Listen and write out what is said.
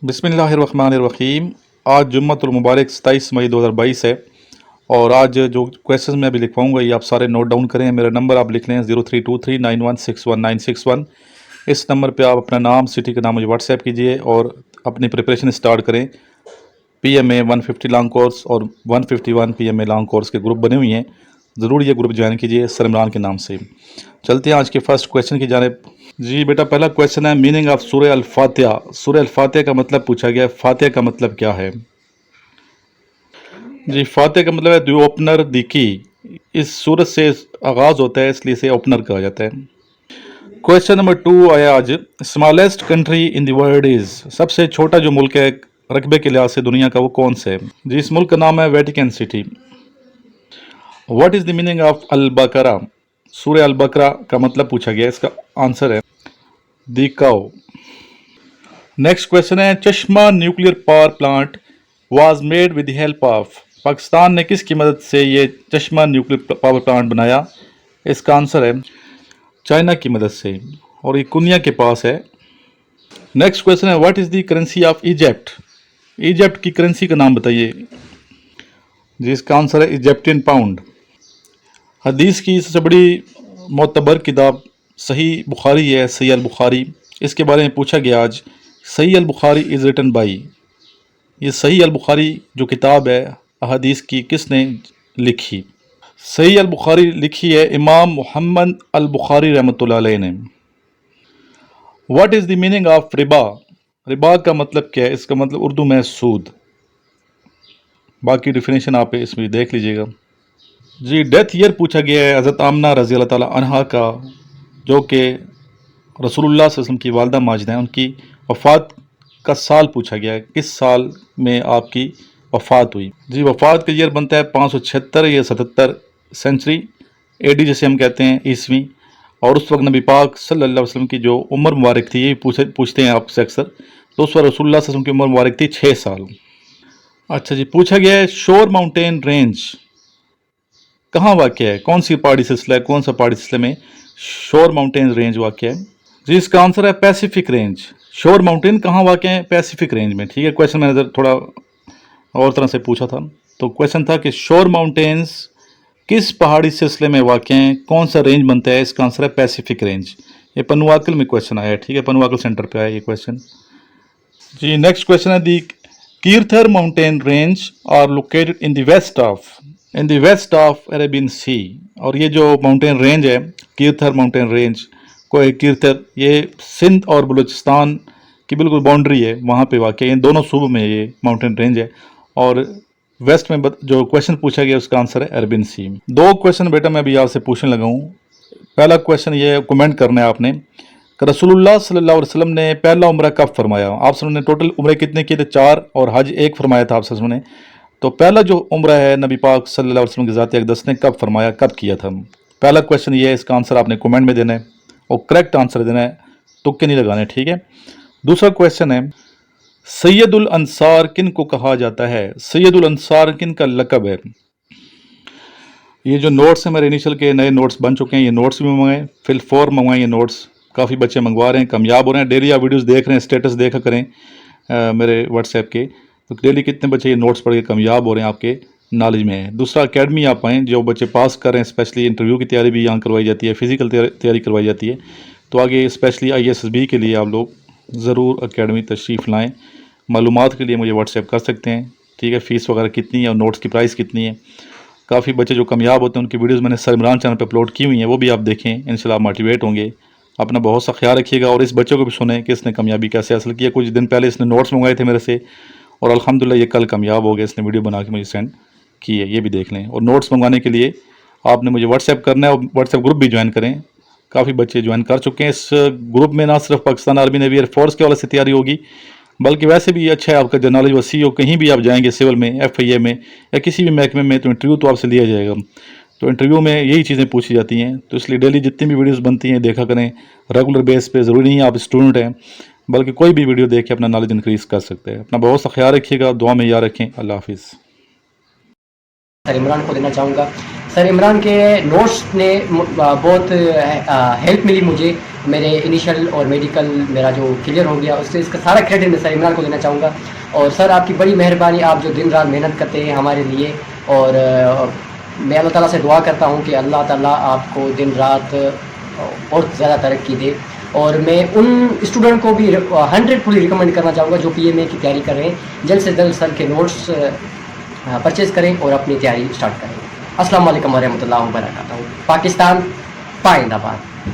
बिस्मिल्लाहिर्रहमानिर्रहीम। आज जुम्मतुल मुबारक 27 मई 2022 है और आज जो क्वेश्चन मैं अभी लिखवाऊंगा ये आप सारे नोट डाउन करें। मेरा नंबर आप लिख लें 03239161961961। इस नंबर पे आप अपना नाम, सिटी का नाम मुझे व्हाट्सएप कीजिए और अपनी प्रिपरेशन स्टार्ट करें। PMA 150 लॉन्ग कोर्स और 151 PMA लॉन्ग कोर्स के ग्रुप बने हुए हैं, ज़रूर ये ग्रुप ज्वाइन कीजिए सर इमरान के नाम से। चलते हैं आज के फर्स्ट क्वेश्चन की जानिब। जी बेटा, पहला क्वेश्चन है मीनिंग ऑफ सूरह अल फातिहा। सूरह अल फातिहा का मतलब पूछा गया है। फातिहा का मतलब क्या है? जी, फातिहा का मतलब है द ओपनर, द की। इस सूरत से आगाज होता है, इसलिए इसे ओपनर कहा जाता है। क्वेश्चन नंबर 2 आया आज, smallest country in the world is. सबसे छोटा जो मुल्क है रकबे के लिहाज से दुनिया का, वो कौन सा है? जी, इस मुल्क का नाम है Vatican city. What is the meaning of Al Baqarah. सूरह अल बकरा का मतलब पूछा गया, इसका आंसर है द काउ। नेक्स्ट क्वेश्चन है, चश्मा nuclear power plant was made with the help of. Pakistan ने किसकी मदद से ये चश्मा न्यूक्लियर पावर प्लांट बनाया? इसका आंसर है चाइना की मदद से, और ये कुनिया के पास है। नेक्स्ट क्वेश्चन है, what is the currency of Egypt. Egypt की करेंसी का नाम बताइए। जी, इसका आंसर है इजिप्टियन पाउंड। हदीस की सबसे बड़ी मोतबर किताब सही बुखारी है, सही अल बुखारी। इसके बारे में पूछा गया आज, सही अल बुखारी इज़ रिटन बाई। ये सही अल बुखारी जो किताब है हदीस की, किसने लिखी? सही अल बुखारी लिखी है इमाम मुहम्मद अल बुखारी रहमतुल्लाह अलैह ने। What is the meaning of Riba. Riba का मतलब क्या है? इसका मतलब उर्दू में सूद। बाकी डिफिनेशन आप इसमें देख लीजिएगा। जी, डेथ ईयर पूछा गया है हज़रत आमना रज़ी अल्लाह ताला अन्हा का, जो कि रसूलुल्लाह सल्लल्लाहु अलैहि वसल्लम की वालदा माजिद हैं। उनकी वफ़ात का साल पूछा गया है, किस साल में आपकी वफ़ात हुई? जी, वफ़ात का ईयर बनता है 576 या 77 सेंचुरी AD जैसे हम कहते हैं, ईस्वी। और उस वक्त नबी पाक सल्लल्लाहु अलैहि वसल्लम की जो उम्र मुबारक थी, ये पूछते हैं आपसे अक्सर, तो उस वक्त रसूलुल्लाह सल्लल्लाहु अलैहि वसल्लम की उम्र मुबारक थी 6 साल। अच्छा जी, पूछा गया है शोर माउंटेन रेंज कहाँ वाक़ है? कौन सी पहाड़ी सिलसिला है, कौन सा पहाड़ी सिलसिले में शोर माउंटेन रेंज वाक़ है? जी, इसका आंसर है पैसिफिक रेंज। शोर माउंटेन कहाँ वाक़ है? पैसिफिक रेंज में। ठीक है, क्वेश्चन मैंने थोड़ा और तरह से पूछा था। तो क्वेश्चन था कि शोर माउंटेन्स किस पहाड़ी सिलसिले में वाक़ हैं, कौन सा रेंज बनता है? इसका आंसर है पैसिफिक रेंज। ये पनुआकल में क्वेश्चन आया है। ठीक है, पनुआकल सेंटर पे आया ये क्वेश्चन। जी, नेक्स्ट क्वेश्चन है, the Kirthar mountain range are located in the west of Arabian sea. और ये जो माउंटेन रेंज है, कीर्थर माउंटेन रेंज को, कीर्थर ये सिंध और बलूचिस्तान की बिल्कुल बाउंड्री है, वहाँ पे वाक़ है। इन दोनों सूबों में ये माउंटेन रेंज है। और वेस्ट में जो क्वेश्चन पूछा गया उसका आंसर है अरबियन सी। दो क्वेश्चन बेटा मैं अभी आपसे पूछने लगा हूँ। पहला क्वेश्चन ये है, कमेंट करना है आपने कि रसूलुल्लाह सल्लल्लाहु अलैहि वसल्लम ने पहला उम्रा कब फरमाया? आप सब ने टोटल उम्रे कितने किए थे? 4, और हज 1 फरमाया था आप सब ने। तो पहला जो उम्रा है नबी पाक सल्लल्लाहु अलैहि वसल्लम की ज़ात अक़दस ने कब फरमाया, कब किया था? पहला क्वेश्चन ये है, इसका आंसर आपने कमेंट में देना है और करेक्ट आंसर देना है, तुक्के नहीं लगाने। ठीक है। दूसरा क्वेश्चन है, सैयदुल अंसार किन को कहा जाता है? सैयदुल अंसार किन का लक़ब है? ये जो नोट्स हैं मेरे इनिशियल के नए नोट्स बन चुके हैं, ये नोट्स भी मंगवाएं, फिल 4 मंगवाएं। ये नोट्स काफ़ी बच्चे मंगवा रहे हैं, कामयाब हो रहे हैं। डेली आप वीडियोस देख रहे हैं, स्टेटस देखा करें मेरे व्हाट्सएप के, तो डेली कितने बच्चे ये नोट्स पढ़ के कामयाब हो रहे हैं, आपके नॉलेज में है। दूसरा, अकेडमी आप आएँ, जो बच्चे पास कर रहे हैं, स्पेशली इंटरव्यू की तैयारी भी यहाँ करवाई जाती है, फिजिकल तैयारी करवाई जाती है। तो आगे स्पेशली ISSB के लिए आप लोग ज़रूर अकेडमी तशरीफ़ लाएँ। मालूमात के लिए मुझे व्हाट्सएप कर सकते हैं। ठीक है, फ़ीस वगैरह कितनी है और नोट्स की प्राइस कितनी है। काफ़ी बच्चे जो कामयाब होते हैं उनकी वीडियोस मैंने सर इमरान चैनल पे अपलोड की हुई हैं, वो भी आप देखें, इंशाल्लाह मोटिवेट होंगे। अपना बहुत सा ख्याल रखिएगा और इस बच्चे को भी सुने कि इसने कामयाबी कैसे हासिल की है। कुछ दिन पहले इसने नोट्स मंगवाए थे मेरे से और अल्हम्दुलिल्लाह ये कल कामयाब हो गया, इसने वीडियो बना के मुझे सेंड की है, ये भी देख लें। और नोट्स मंगवाने के लिए आपने मुझे व्हाट्सएप करना है और व्हाट्सएप ग्रुप भी ज्वाइन करें। काफ़ी बच्चे ज्वाइन कर चुके हैं इस ग्रुप में। ना सिर्फ पाकिस्तान आर्मी नेवी एयरफोर्स के वाले से तैयारी होगी, बल्कि वैसे भी अच्छा है, आपका जो नॉलेज वसी हो, कहीं भी आप जाएंगे सिविल में, FIA में या किसी भी महकमे में, तो इंटरव्यू तो आपसे लिया जाएगा। तो इंटरव्यू में यही चीज़ें पूछी जाती हैं। तो इसलिए डेली जितनी भी वीडियोस बनती हैं देखा करें, रेगुलर बेस पे। ज़रूरी नहीं है आप स्टूडेंट हैं, बल्कि कोई भी वीडियो देख के अपना नॉलेज इंक्रीज़ कर सकते हैं। अपना बहुत सा ख्याल रखिएगा, दुआ में याद रखें। अल्लाह हाफिज़। सर इमरान को देना चाहूँगा। سر عمران کے نوٹس نے بہت ہیلپ ملی مجھے، میرے انیشل اور میڈیکل میرا جو کلیئر ہو گیا، اس کا سارا کریڈٹ میں سر عمران کو دینا چاہوں گا. اور سر آپ کی بڑی مہربانی، آپ جو دن رات محنت کرتے ہیں ہمارے لیے، اور میں اللہ تعالیٰ سے دعا کرتا ہوں کہ اللہ تعالیٰ آپ کو دن رات بہت زیادہ ترقی دے. اور میں ان اسٹوڈنٹ کو بھی 100% ریکمینڈ کرنا چاہوں گا جو پی ایم اے کی تیاری کر رہے ہیں، جلد سے جلد سر کے نوٹس پرچیز کریں اور اپنی تیاری اسٹارٹ کریں. السلام علیکم ورحمۃ اللہ وبرکاتہ. پاکستان پائندہ باد.